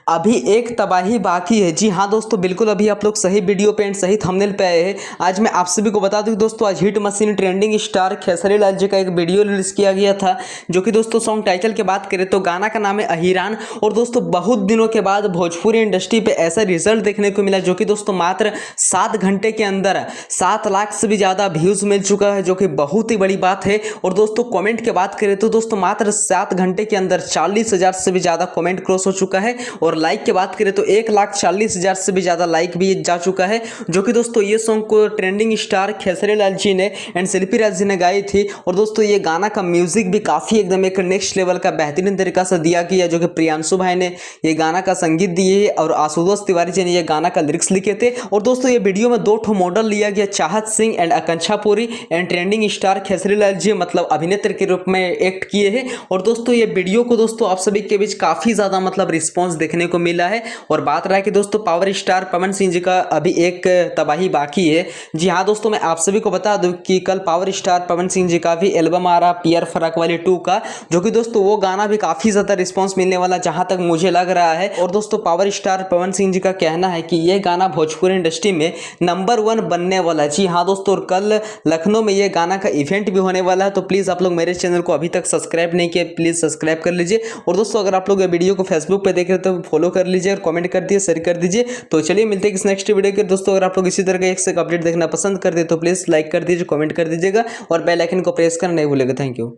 अभी एक तबाही बाकी है। जी हाँ दोस्तों, बिल्कुल अभी आप लोग सही वीडियो पे एंड सही थंबनेल पे आए हैं। आज मैं आप सभी को बता दूं दोस्तों, आज hit machine trending star Khesari Lal ji का एक वीडियो रिलीज किया गया था, जो कि दोस्तों सॉन्ग टाइटल की बात करें तो गाना का नाम है अहिरान। और दोस्तों बहुत दिनों के बाद भोजपुरी इंडस्ट्री पे ऐसा रिजल्ट देखने को मिला, जो कि दोस्तों मात्र 7 घंटे के अंदर 7 लाख से भी ज़्यादा व्यूज़ मिल चुका है, जो कि बहुत ही बड़ी बात है। और दोस्तों कमेंट की बात करें तो दोस्तों मात्र 7 घंटे के अंदर 40,000 से भी ज़्यादा कमेंट क्रॉस हो चुका है। और लाइक की बात करें तो 1,40,000 से भी ज़्यादा लाइक भी जा चुका है, जो कि दोस्तों ये सॉन्ग को ट्रेंडिंग स्टार खेसारी लाल जी ने एंड शिल्पी राज जी ने गाई थी। और दोस्तों ये गाना का म्यूजिक भी काफ़ी एकदम एक नेक्स्ट लेवल का बेहतरीन तरीका से दिया गया, जो कि प्रियांशु भाई ने ये गाना का संगीत दिए है और आशुतोष तिवारी जी ने ये गाना का लिरिक्स लिखे थे। और दोस्तों ये वीडियो में 2 मॉडल लिया गया, Chahat Singh and Akanksha Puri, and trending star Khesari Lal ji मतलब अभिनेत्री के रूप में एक्ट किए हैं। और दोस्तों ये वीडियो को दोस्तों आप सभी के बीच काफ़ी ज़्यादा मतलब रिस्पॉन्स देखने को मिला है। और बात रहा है कि दोस्तों पावर स्टार पवन सिंह जी का अभी एक तबाही बाकी है। जी हाँ दोस्तों, मैं आप सभी को बता दूं कि कल पावर स्टार पवन सिंह जी का भी एल्बम आ रहा पियर फराक वाली 2 का, जो कि दोस्तों वो गाना भी काफ़ी ज़्यादा रिस्पॉन्स मिलने वाला जहाँ तक मुझे लग रहा है। और दोस्तों पावर स्टार पवन सिंह जी का कहना है कि ये गाना भोजपुरी इंडस्ट्री में नंबर 1 बनने वाला है। जी हाँ दोस्तों, और कल लखनऊ में ये गाना का इवेंट भी होने वाला है। तो प्लीज़ आप लोग मेरे चैनल को अभी तक सब्सक्राइब नहीं किए, प्लीज़ सब्सक्राइब कर लीजिए। और दोस्तों अगर आप लोग ये वीडियो को फेसबुक पे देख रहे हो तो फॉलो कर लीजिए और कमेंट कर दिए, शेयर कर दीजिए। तो चलिए मिलते हैं किस नेक्स्ट वीडियो के। दोस्तों अगर आप लोग इसी तरह का एक से एक अपडेट देखना पसंद करते तो प्लीज़ लाइक कर दीजिए, कमेंट कर दीजिएगा और बेल आइकन को प्रेस करना नहीं भूलेगा। Thank you.